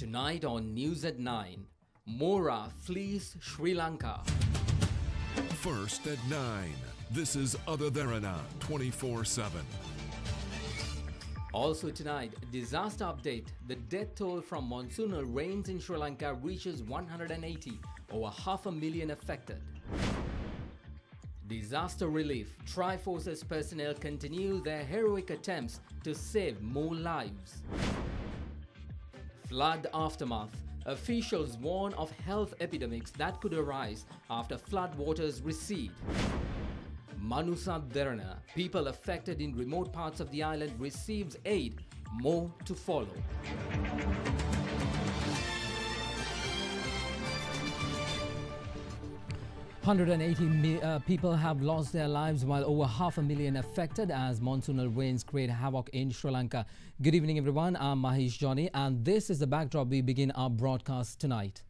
Tonight on News at 9, Mora flees Sri Lanka. First at 9, this is Other Derana 24/7. Also tonight, disaster update. The death toll from monsoonal rains in Sri Lanka reaches 180, over 500,000 affected. Disaster relief. Triforce's personnel continue their heroic attempts to save more lives. Flood aftermath. Officials warn of health epidemics that could arise after flood waters recede. Manusa Derana. People affected in remote parts of the island receives aid. More to follow. People have lost their lives while over 500,000 affected as monsoonal rains create havoc in Sri Lanka. Good evening everyone, I'm Mahesh Johnny and this is the backdrop we begin our broadcast tonight.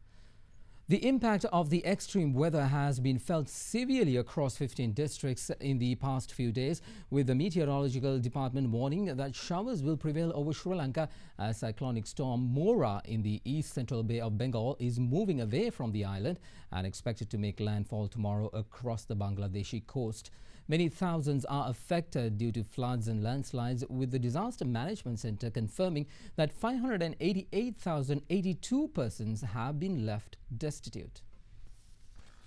The impact of the extreme weather has been felt severely across 15 districts in the past few days, with the meteorological department warning that showers will prevail over Sri Lanka as cyclonic storm Mora in the east central Bay of Bengal is moving away from the island and expected to make landfall tomorrow across the Bangladeshi coast. Many thousands are affected due to floods and landslides, with the Disaster Management Center confirming that 588,082 persons have been left destitute.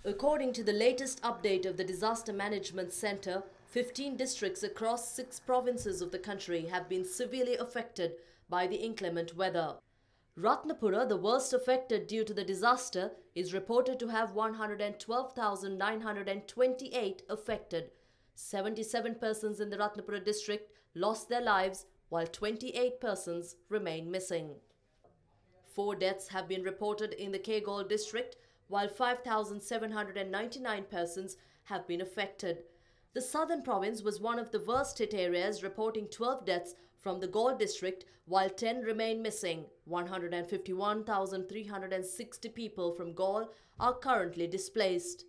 According to the latest update of the Disaster Management Center, 15 districts across 6 provinces of the country have been severely affected by the inclement weather. Ratnapura, the worst affected due to the disaster, is reported to have 112,928 affected. 77 persons in the Ratnapura district lost their lives, while 28 persons remain missing. 4 deaths have been reported in the Kegol district, while 5,799 persons have been affected. The southern province was one of the worst hit areas, reporting 12 deaths from the Galle district, while 10 remain missing. 151,360 people from Galle are currently displaced.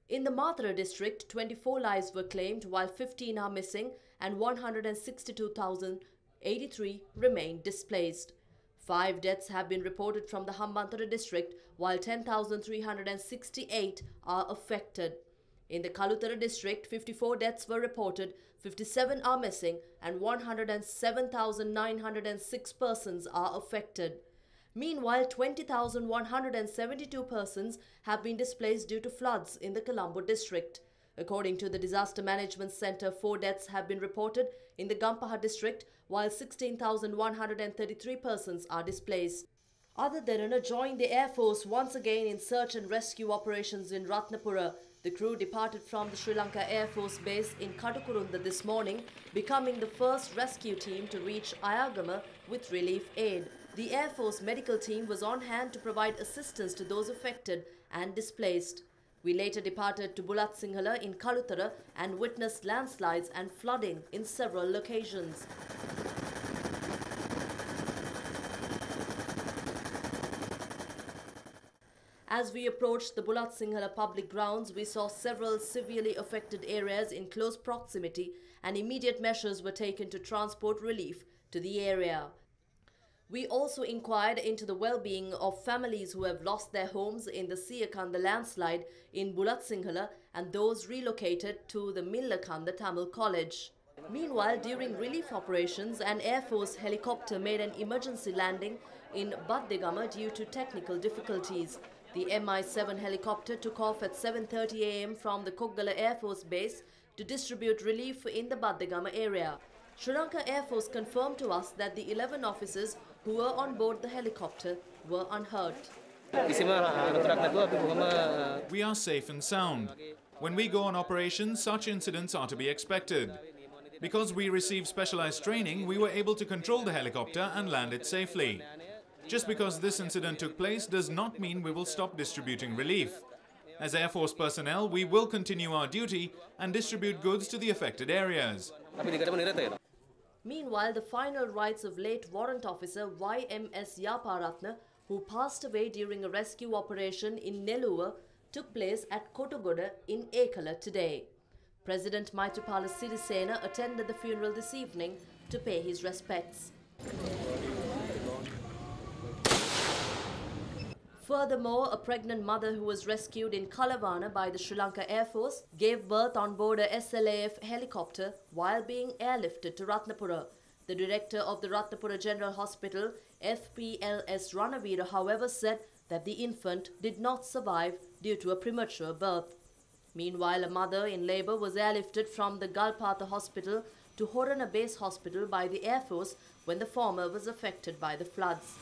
In the Mathura district, 24 lives were claimed, while 15 are missing and 162,083 remain displaced. 5 deaths have been reported from the Hambantota district, while 10,368 are affected. In the Kalutara district, 54 deaths were reported, 57 are missing and 107,906 persons are affected. Meanwhile, 20,172 persons have been displaced due to floods in the Colombo district. According to the Disaster Management Center, 4 deaths have been reported in the Gampaha district, while 16,133 persons are displaced. Other Derana joined the Air Force once again in search and rescue operations in Ratnapura. The crew departed from the Sri Lanka Air Force Base in Katukurunda this morning, becoming the first rescue team to reach Ayagama with relief aid. The Air Force medical team was on hand to provide assistance to those affected and displaced. We later departed to Bulletin in Kalutara and witnessed landslides and flooding in several locations. As we approached the Bulletin public grounds, we saw several severely affected areas in close proximity and immediate measures were taken to transport relief to the area. We also inquired into the well-being of families who have lost their homes in the Siyakanda landslide in Bulletin and those relocated to the Millakanda Tamil College. Meanwhile, during relief operations, an Air Force helicopter made an emergency landing in Baddegama due to technical difficulties. The Mi-7 helicopter took off at 7:30 a.m. from the Koggala Air Force Base to distribute relief in the Baddegama area. Sri Lanka Air Force confirmed to us that the 11 officers who were on board the helicopter were unhurt. We are safe and sound. When we go on operations, such incidents are to be expected. Because we received specialized training, we were able to control the helicopter and land it safely. Just because this incident took place does not mean we will stop distributing relief. As Air Force personnel, we will continue our duty and distribute goods to the affected areas. Meanwhile, the final rites of late Warrant Officer YMS Yaparatna, who passed away during a rescue operation in Nelluva, took place at Kotogoda in Ekala today. President Maithripala Sirisena attended the funeral this evening to pay his respects. Furthermore, a pregnant mother who was rescued in Kalawana by the Sri Lanka Air Force gave birth on board a SLAF helicopter while being airlifted to Ratnapura. The director of the Ratnapura General Hospital, FPLS Ranavira, however, said that the infant did not survive due to a premature birth. Meanwhile, a mother in labour was airlifted from the Galpatha Hospital to Horana Base Hospital by the Air Force when the former was affected by the floods.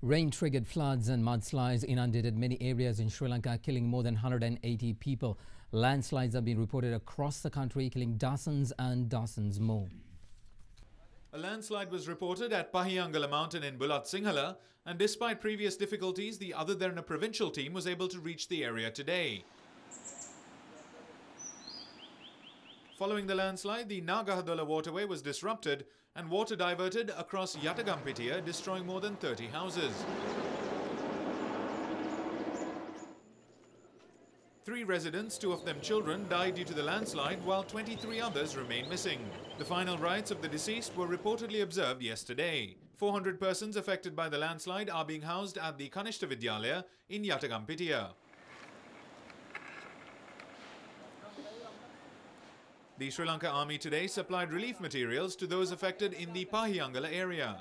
Rain-triggered floods and mudslides inundated many areas in Sri Lanka, killing more than 180 people. Landslides have been reported across the country, killing dozens and dozens more. A landslide was reported at Pahiyangala mountain in Bulat Sinhala, and despite previous difficulties, the other Derana provincial team was able to reach the area today. Following the landslide, the Nagahadola waterway was disrupted and water diverted across Yatagampitiya, destroying more than 30 houses. 3 residents, 2 of them children, died due to the landslide, while 23 others remain missing. The final rites of the deceased were reportedly observed yesterday. 400 persons affected by the landslide are being housed at the Kanishta Vidyalaya in Yatagampitiya. The Sri Lanka Army today supplied relief materials to those affected in the Pahiyangala area.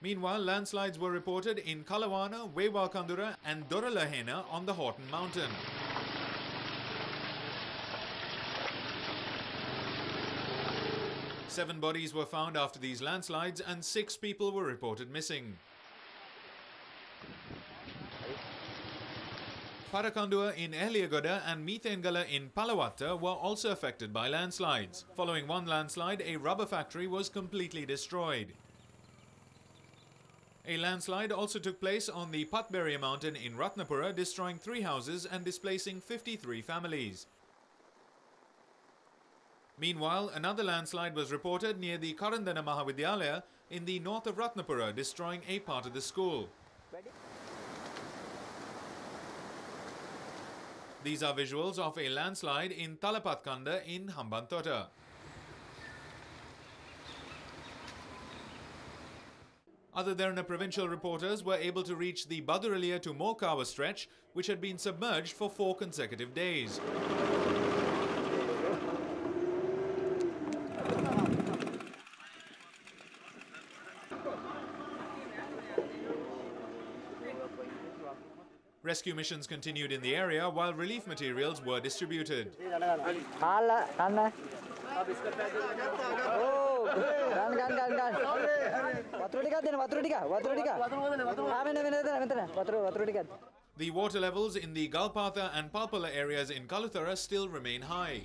Meanwhile, landslides were reported in Kalawana, Wewakandura and Doralahena on the Horton Mountain. Seven bodies were found after these landslides and 6 people were reported missing. Parakandua in Ehliagoda and Mithengala in Palawatta were also affected by landslides. Following one landslide, a rubber factory was completely destroyed. A landslide also took place on the Patberia mountain in Ratnapura, destroying 3 houses and displacing 53 families. Meanwhile, another landslide was reported near the Karandana Mahavidyalaya in the north of Ratnapura, destroying a part of the school. These are visuals of a landslide in Talapatkanda in Hambantota. Other Derana provincial reporters were able to reach the Baduralia to Mokawa stretch, which had been submerged for 4 consecutive days. Rescue missions continued in the area while relief materials were distributed. The water levels in the Galpatha and Palpala areas in Kaluthara still remain high.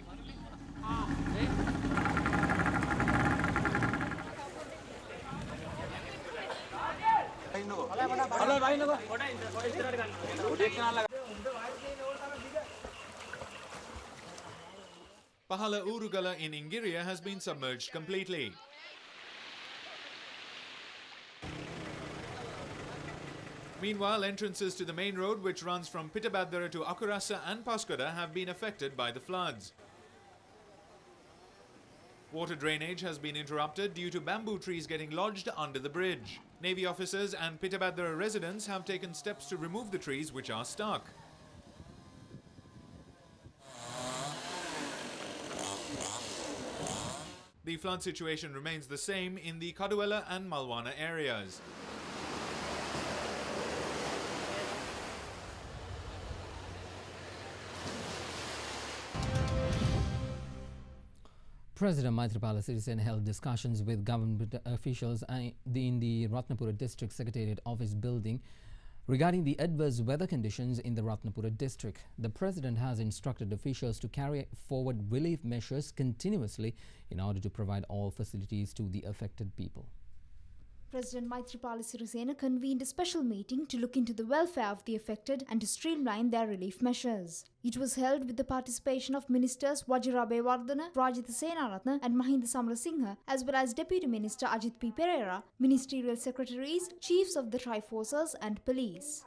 Pahala Urugala in Ingiriya has been submerged completely. Meanwhile, entrances to the main road, which runs from Pittabadara to Akurasa and Paskoda, have been affected by the floods. Water drainage has been interrupted due to bamboo trees getting lodged under the bridge. Navy officers and Pittabadara residents have taken steps to remove the trees which are stuck. The flood situation remains the same in the Kaduela and Malwana areas. President Maithripala Sirisena held discussions with government officials in the Ratnapura District Secretariat Office building regarding the adverse weather conditions in the Ratnapura district. The President has instructed officials to carry forward relief measures continuously in order to provide all facilities to the affected people. President Maithripala Sirisena convened a special meeting to look into the welfare of the affected and to streamline their relief measures. It was held with the participation of Ministers Wajirabe Wardana, Rajitha Senaratna and Mahinda Samarasinghe, as well as Deputy Minister Ajit P. Pereira, Ministerial Secretaries, Chiefs of the Triforces and Police.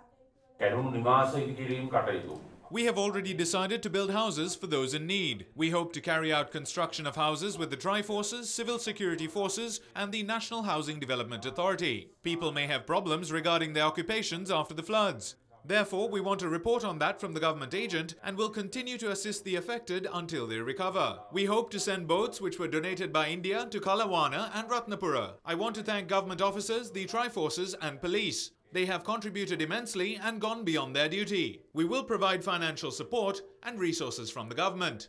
We have already decided to build houses for those in need. We hope to carry out construction of houses with the Tri-Forces, Civil Security Forces and the National Housing Development Authority. People may have problems regarding their occupations after the floods. Therefore, we want a report on that from the government agent and will continue to assist the affected until they recover. We hope to send boats which were donated by India to Kalawana and Ratnapura. I want to thank government officers, the Tri-Forces and police. They have contributed immensely and gone beyond their duty. We will provide financial support and resources from the government.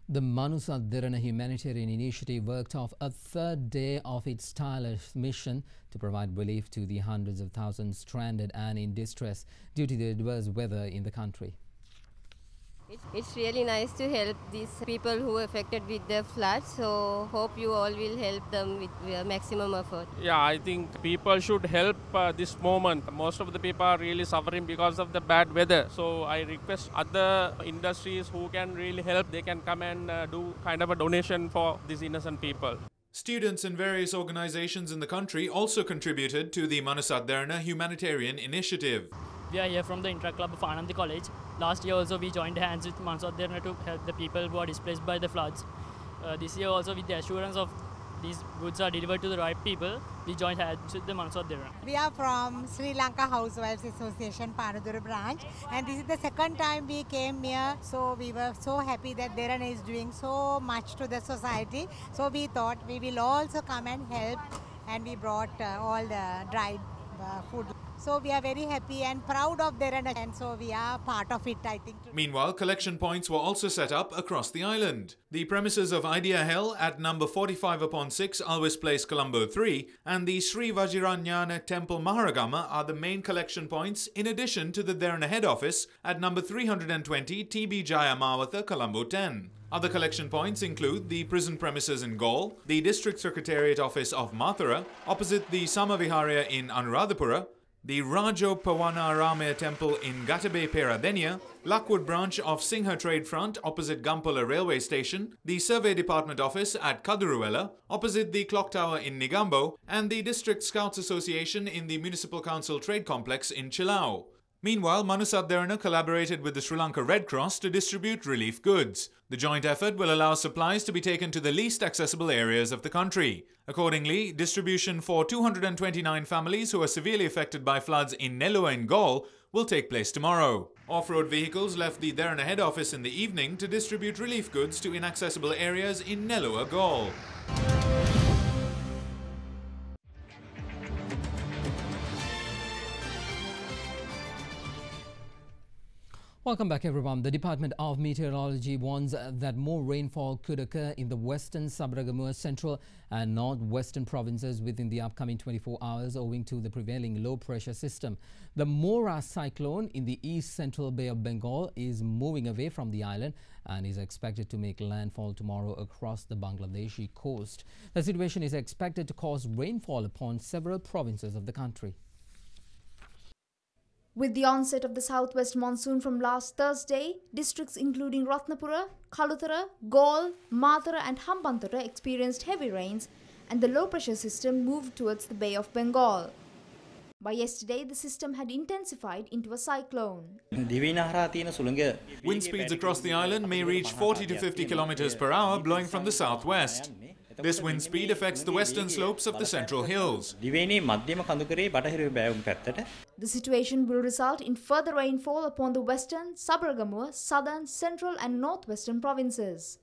The Manusa Derana humanitarian initiative worked off a third day of its tireless mission to provide relief to the hundreds of thousands stranded and in distress due to the adverse weather in the country. It's really nice to help these people who are affected with the floods, so hope you all will help them with maximum effort. Yeah, I think people should help this moment. Most of the people are really suffering because of the bad weather. So I request other industries who can really help, they can come and do kind of a donation for these innocent people. Students in various organizations in the country also contributed to the Manusat Derana humanitarian initiative. We are here from the Intra-Club of Anandi College. Last year also we joined hands with Manusat Derana to help the people who are displaced by the floods. This year also, with the assurance of these goods are delivered to the right people, we joined hands with the Manusat Derana. We are from Sri Lanka Housewives Association Panadura branch, and this is the second time we came here, so we were so happy that Derana is doing so much to the society. So we thought we will also come and help, and we brought all the dried food. So we are very happy and proud of Derana, and so we are part of it, I think. Meanwhile, collection points were also set up across the island. The premises of Idea Hell at number 45/6 Alwis Place, Colombo 3 and the Sri Vajiranyana Temple Maharagama are the main collection points in addition to the Derana head office at number 320 TB Jaya Mawatha, Colombo 10. Other collection points include the prison premises in Gaul, the District Secretariat office of Mathura, opposite the Samaviharya in Anuradhapura, the Rajo Pawana Temple in Gatabe Peradenia, Lockwood branch of Singha Trade Front opposite Gampala Railway Station, the Survey Department office at Kaduruela, opposite the Clock Tower in Nigambo, and the District Scouts Association in the Municipal Council Trade Complex in Chilao. Meanwhile, Manusat Derana collaborated with the Sri Lanka Red Cross to distribute relief goods. The joint effort will allow supplies to be taken to the least accessible areas of the country. Accordingly, distribution for 229 families who are severely affected by floods in Nellua and Gaul will take place tomorrow. Off-road vehicles left the Derana head office in the evening to distribute relief goods to inaccessible areas in Nellua, Gaul. Welcome back, everyone. The Department of Meteorology warns that more rainfall could occur in the western, Sabaragamuwa, central and northwestern provinces within the upcoming 24 hours owing to the prevailing low-pressure system. The Mora cyclone in the east-central Bay of Bengal is moving away from the island and is expected to make landfall tomorrow across the Bangladeshi coast. The situation is expected to cause rainfall upon several provinces of the country. With the onset of the southwest monsoon from last Thursday, districts including Ratnapura, Kalutara, Gaul, Mathura and Hambantota experienced heavy rains and the low-pressure system moved towards the Bay of Bengal. By yesterday, the system had intensified into a cyclone. Wind speeds across the island may reach 40 to 50 kilometers per hour blowing from the southwest. This wind speed affects the western slopes of the central hills. The situation will result in further rainfall upon the western, Sabaragamuwa, southern, central and northwestern provinces.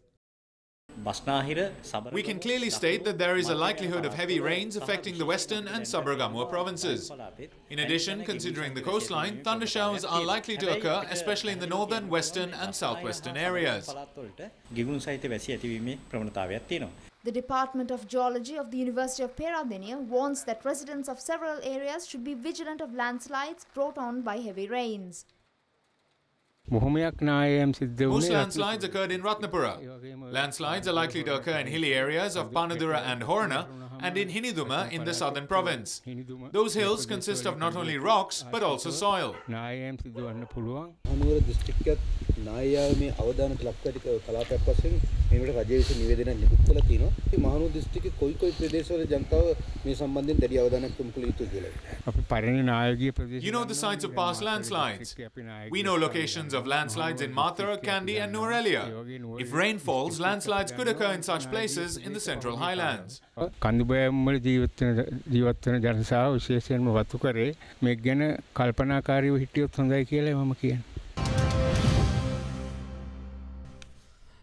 We can clearly state that there is a likelihood of heavy rains affecting the western and Sabaragamuwa provinces. In addition, considering the coastline, thunder showers are likely to occur, especially in the northern, western and southwestern areas. The Department of Geology of the University of Peradeniya warns that residents of several areas should be vigilant of landslides brought on by heavy rains. Most landslides occurred in Ratnapura. Landslides are likely to occur in hilly areas of Panadura and Horna and in Hiniduma in the southern province. Those hills consist of not only rocks but also soil. නායයාව මේ අවධානයට ලක්කටික කලාපයක් වශයෙන් මේකට රජය විසින් නිවේදනයක් නිකුත් කළා තියෙනවා. මේ මහනුවර දිස්ත්‍රික්කයේ කොයි ප්‍රදේශවල ජනතාව මේ සම්බන්ධයෙන් දැඩි අවධානයක් යොමු කළ යුතුද කියලා. අපි පරිණි නායකීය ප්‍රදේශ You know the sites of past landslides. We know locations of landslides in Mathura, Kandy and Nuwara. If rain falls, landslides could occur in such places in the central highlands. කඳුබෑම් වල ජීවත් වෙන ජනතාව විශේෂයෙන්ම වතු කරේ මේක ගැන කල්පනාකාරීව හිටියොත් හොඳයි කියලා මම කියන්නේ.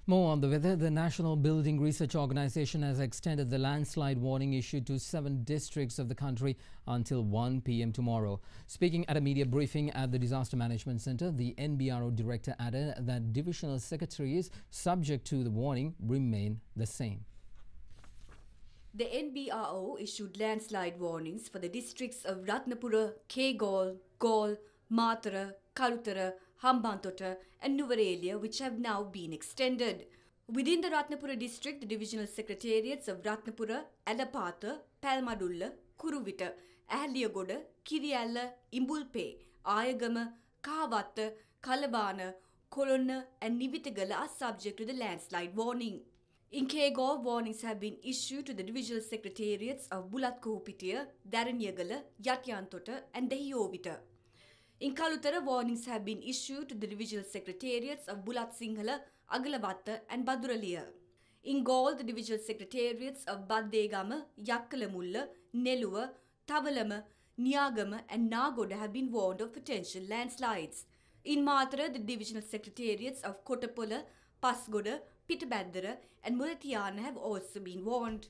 More on the weather. The National Building Research Organisation has extended the landslide warning issued to 7 districts of the country until 1 p.m. tomorrow. Speaking at a media briefing at the Disaster Management Centre, the NBRO director added that divisional secretaries subject to the warning remain the same. The NBRO issued landslide warnings for the districts of Ratnapura, Kegol, Gaul, Mathura, Kalutara, Hambantota and Nuwara, which have now been extended. Within the Ratnapura district, the divisional secretariats of Ratnapura, Alapatha, Palmadulla, Kuruvita, Ahliyagoda, Kiriyalla, Imbulpe, Ayagama, Kavatta, Kalabana, Kolonna and Nivitagala are subject to the landslide warning. In Kegol, warnings have been issued to the divisional secretariats of Bulatkuhupitiya, Daranyagala, Yatyantota and Dehiyovita. In Kalutara, warnings have been issued to the divisional secretariats of Bulat Sinhala, Agalavatta and Baduraliya. In Gaul, the divisional secretariats of Baddegama, Yakkalamulla, Neluwa, Tavalama, Niyagama and Nagoda have been warned of potential landslides. In Mathura, the divisional secretariats of Kottapola, Pasgoda, Pitabandara and Mulatiyana have also been warned.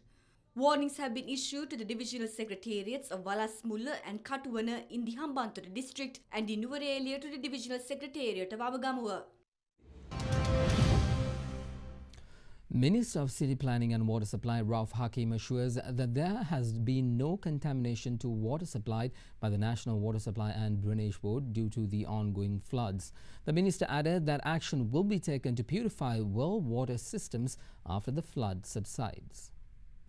Warnings have been issued to the divisional secretariats of Walasmulla and Katuwana in the Hambantota district and in Nuwara to the divisional secretariat of Abagamuwa. Minister of City Planning and Water Supply Rauf Hakim assures that there has been no contamination to water supplied by the National Water Supply and Drainage Board due to the ongoing floods. The minister added that action will be taken to purify well water systems after the flood subsides.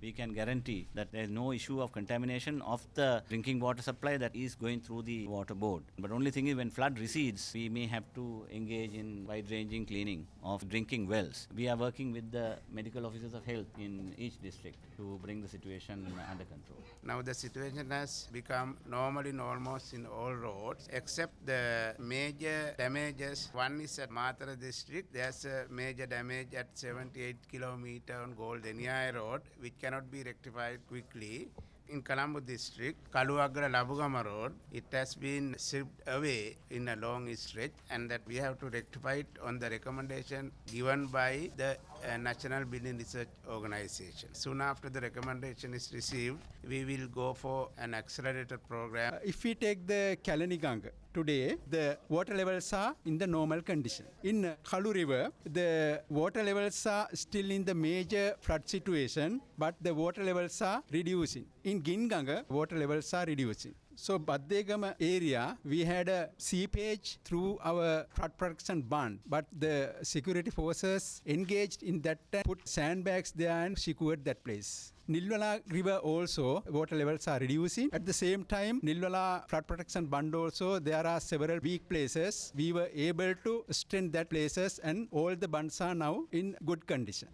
We can guarantee that there is no issue of contamination of the drinking water supply that is going through the water board. But only thing is when flood recedes, we may have to engage in wide-ranging cleaning of drinking wells. We are working with the medical officers of health in each district to bring the situation under control. Now the situation has become normal in almost in all roads except the major damages. One is at Mathura district. There's a major damage at 78 kilometer on Goldeniya Road which cannot be rectified quickly. In Colombo district, Kaluagra Labugama Road, it has been stripped away in a long stretch and that we have to rectify it on the recommendation given by the National Building Research Organization. Soon after the recommendation is received, we will go for an accelerated program. If we take the Kalaniganga, today the water levels are in the normal condition. In Kalu River, the water levels are still in the major flood situation, but the water levels are reducing. In Ginganga, water levels are reducing. So Baddegama area, we had a seepage through our flood protection bond, but the security forces engaged in that time, put sandbags there and secured that place. Nilwala River also, water levels are reducing. At the same time, Nilwala flood protection bund also, there are several weak places. We were able to strengthen that places and all the bunds are now in good condition.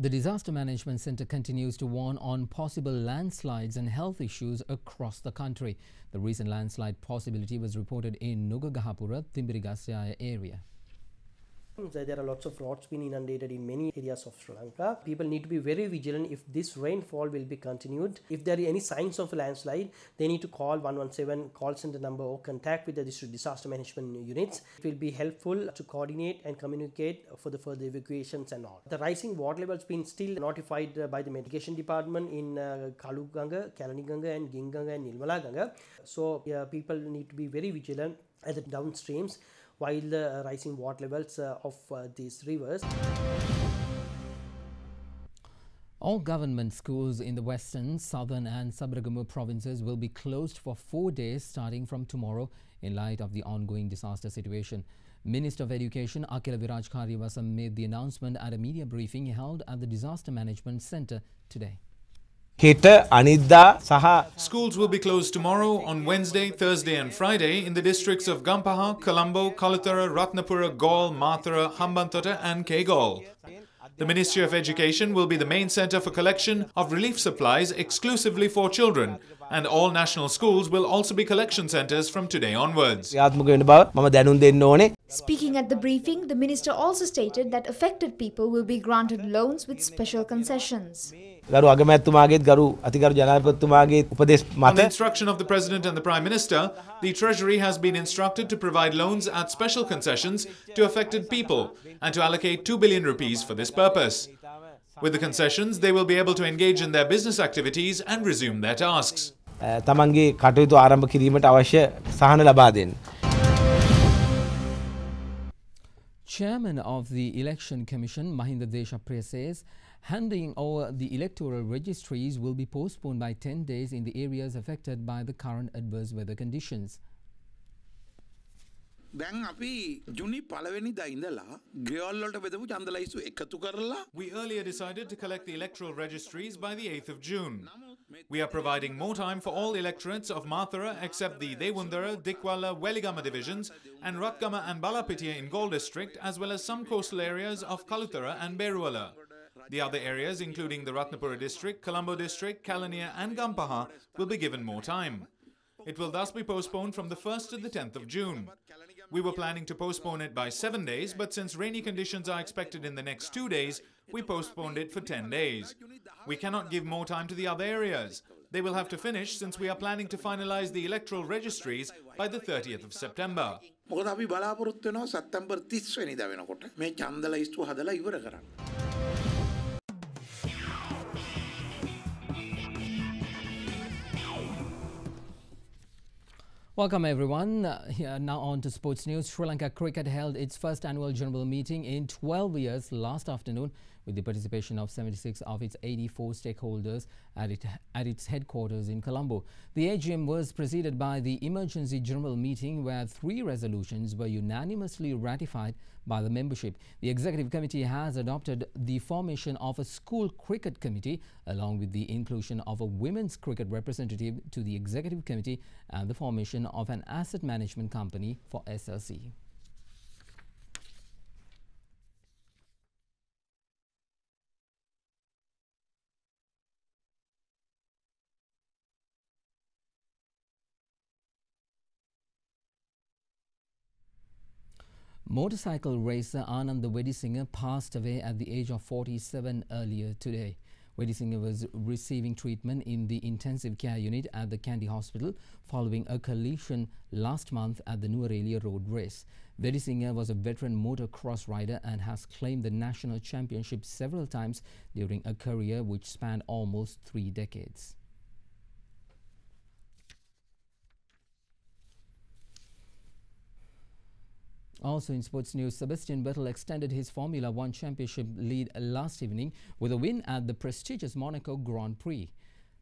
The Disaster Management Centre continues to warn on possible landslides and health issues across the country. The recent landslide possibility was reported in Nugagahapura, Timbirigasya area. There are lots of roads being inundated in many areas of Sri Lanka. People need to be very vigilant if this rainfall will be continued. If there are any signs of a landslide, they need to call 117 call center number or contact with the district disaster management units. It will be helpful to coordinate and communicate for the further evacuations and all. The rising water levels been still notified by the medication department in Kaluganga, Kalaniganga and Ginganga and Nilwala. So people need to be very vigilant at the downstreams while the rising water levels of these rivers. All government schools in the western, southern and Sabaragamu provinces will be closed for 4 days starting from tomorrow in light of the ongoing disaster situation. Minister of Education Akila Viraj Karyavasam made the announcement at a media briefing held at the Disaster Management Centre today. හෙට අනිද්දා සහ Schools will be closed tomorrow, on Wednesday, Thursday and Friday in the districts of Gampaha, Colombo, Kalutara, Ratnapura, Gaul, Mathura, Hambantota and Kegol. The Ministry of Education will be the main centre for collection of relief supplies exclusively for children, and all national schools will also be collection centres from today onwards. Speaking at the briefing, the minister also stated that affected people will be granted loans with special concessions. ගරු අගමැතිතුමාගේත් ගරු අතිගරු ජනාධිපතිතුමාගේත් උපදෙස් On මත the instruction of the President and the Prime Minister, the Treasury has been instructed to provide loans at special concessions to affected people and to allocate 2 billion rupees for this purpose. With the concessions, they will be able to engage in their business activities and resume their tasks. තමන්ගේ කටයුතු ආරම්භ කිරීමට අවශ්‍ය සහන ලබා දෙන්න. Chairman of the Election Commission, Mahinda Deshapriya, says handing over the electoral registries will be postponed by 10 days in the areas affected by the current adverse weather conditions. දැන් අපි ජුනි පළවෙනිදා ඉඳලා ගෙවල් වලට බෙදපු ඡන්ද ලයිස්තු එකතු කරලා We earlier decided to collect the electoral registries by the 8th of June. We are providing more time for all electorates of Mathura except the Devundara, Dikwala, Weligama divisions and Ratgama and Balapitiya in Gaul district, as well as some coastal areas of Kalutara and Beruala. The other areas, including the Ratnapura district, Colombo district, Kalaniya and Gampaha, will be given more time. It will thus be postponed from the 1st to the 10th of June. We were planning to postpone it by 7 days, but since rainy conditions are expected in the next 2 days, we postponed it for 10 days. We cannot give more time to the other areas. They will have to finish since we are planning to finalize the electoral registries by the 30th of September. මොකද අපි බලාපොරොත්තු වෙනවා සැප්තැම්බර් 30 වෙනිදා වෙනකොට මේ ඡන්ද ලයිස්තු හදලා ඉවර කරන්න. Welcome everyone. Now on to sports news. Sri Lanka Cricket held its first annual general meeting in 12 years last afternoon with the participation of 76 of its 84 stakeholders at its headquarters in Colombo. The AGM was preceded by the emergency general meeting where 3 resolutions were unanimously ratified by the membership. The executive committee has adopted the formation of a school cricket committee along with the inclusion of a women's cricket representative to the executive committee and the formation of an asset management company for SLC. Motorcycle racer Anand Wedisinghe passed away at the age of 47 earlier today. Wedisinghe was receiving treatment in the intensive care unit at the Kandy Hospital following a collision last month at the Nuwara road race. Wedisinghe was a veteran motocross rider and has claimed the national championship several times during a career which spanned almost 3 decades. Also in sports news, Sebastian Vettel extended his Formula One championship lead last evening with a win at the prestigious Monaco Grand Prix.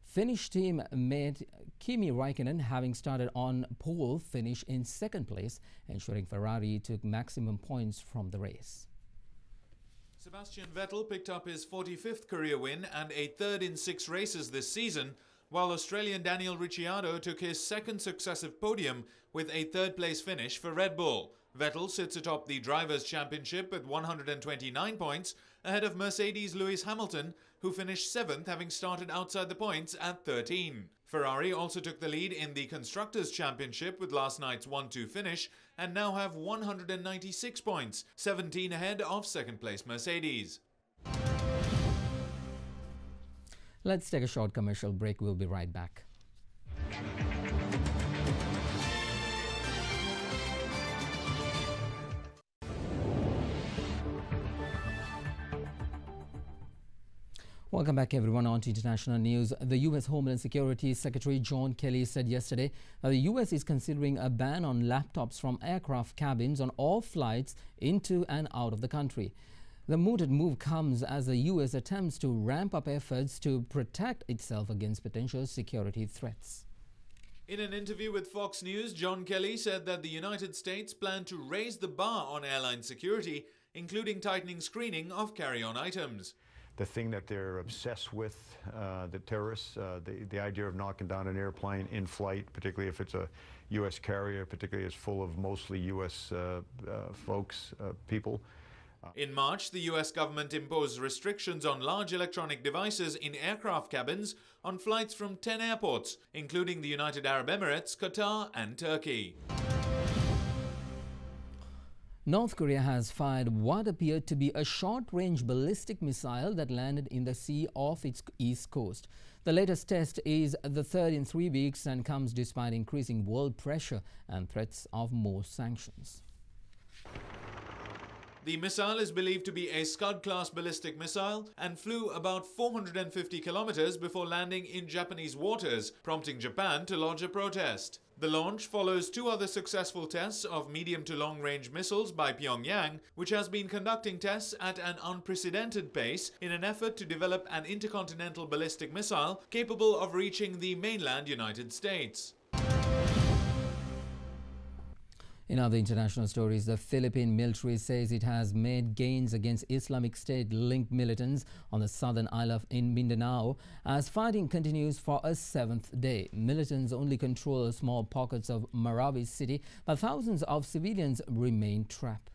Finnish team mate Kimi Räikkönen, having started on pole, finished in 2nd place, ensuring Ferrari took maximum points from the race. Sebastian Vettel picked up his 45th career win and a 3rd in 6 races this season, while Australian Daniel Ricciardo took his 2nd successive podium with a 3rd place finish for Red Bull. Vettel sits atop the Drivers' Championship with 129 points, ahead of Mercedes' Lewis Hamilton, who finished 7th, having started outside the points at 13. Ferrari also took the lead in the Constructors' Championship with last night's 1-2 finish and now have 196 points, 17 ahead of 2nd place Mercedes. Let's take a short commercial break. We'll be right back. Welcome back everyone on to international news. The US Homeland Security Secretary John Kelly said yesterday that the US is considering a ban on laptops from aircraft cabins on all flights into and out of the country. The mooted move comes as the US attempts to ramp up efforts to protect itself against potential security threats. In an interview with Fox News, John Kelly said that the United States plan to raise the bar on airline security, including tightening screening of carry-on items. the thing that they're obsessed with, the terrorists, the idea of knocking down an airplane in flight, particularly if it's a U.S. carrier, particularly it's full of mostly U.S. folks, people. In March, the US government imposed restrictions on large electronic devices in aircraft cabins on flights from 10 airports, including the United Arab Emirates, Qatar and Turkey. North Korea has fired what appeared to be a short-range ballistic missile that landed in the sea off its east coast. The latest test is the third in 3 weeks and comes despite increasing world pressure and threats of more sanctions. The missile is believed to be a Scud-class ballistic missile and flew about 450 kilometers before landing in Japanese waters, prompting Japan to lodge a protest. The launch follows 2 other successful tests of medium to long-range missiles by Pyongyang, which has been conducting tests at an unprecedented pace in an effort to develop an intercontinental ballistic missile capable of reaching the mainland United States. In other international stories, the Philippine military says it has made gains against Islamic State-linked militants on the southern island in Mindanao as fighting continues for a 7th day. Militants only control small pockets of Marawi city, but thousands of civilians remain trapped.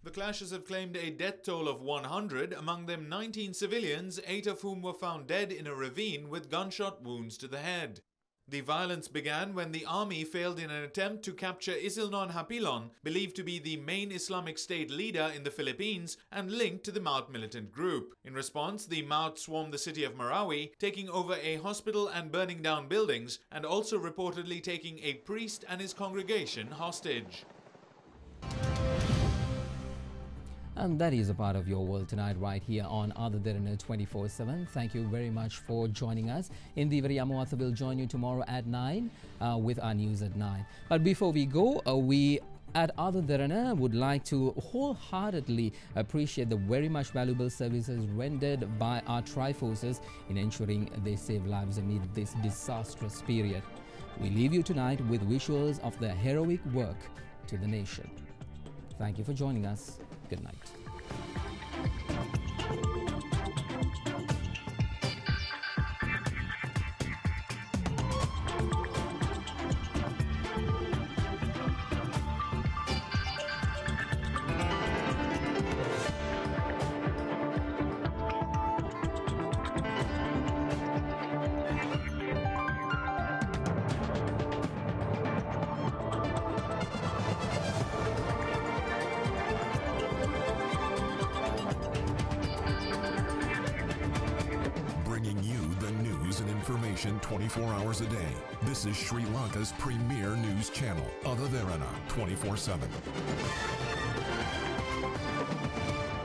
The clashes have claimed a death toll of 100, among them 19 civilians, 8 of whom were found dead in a ravine with gunshot wounds to the head. The violence began when the army failed in an attempt to capture Isilnon Hapilon, believed to be the main Islamic State leader in the Philippines and linked to the Maut militant group. In response, the Maut swarmed the city of Marawi, taking over a hospital and burning down buildings, and also reportedly taking a priest and his congregation hostage. And that is a part of your world tonight right here on Other Derana 24/7. Thank you very much for joining us. Indivari Amuatha will join you tomorrow at 9 with our news at 9. But before we go, we at Other Derana would like to wholeheartedly appreciate the very much valuable services rendered by our Tri-Forces in ensuring they save lives amid this disastrous period. We leave you tonight with visuals of their heroic work to the nation. Thank you for joining us. Good night. Information 24 hours a day. This is Sri Lanka's premier news channel, Other Derana 24/7.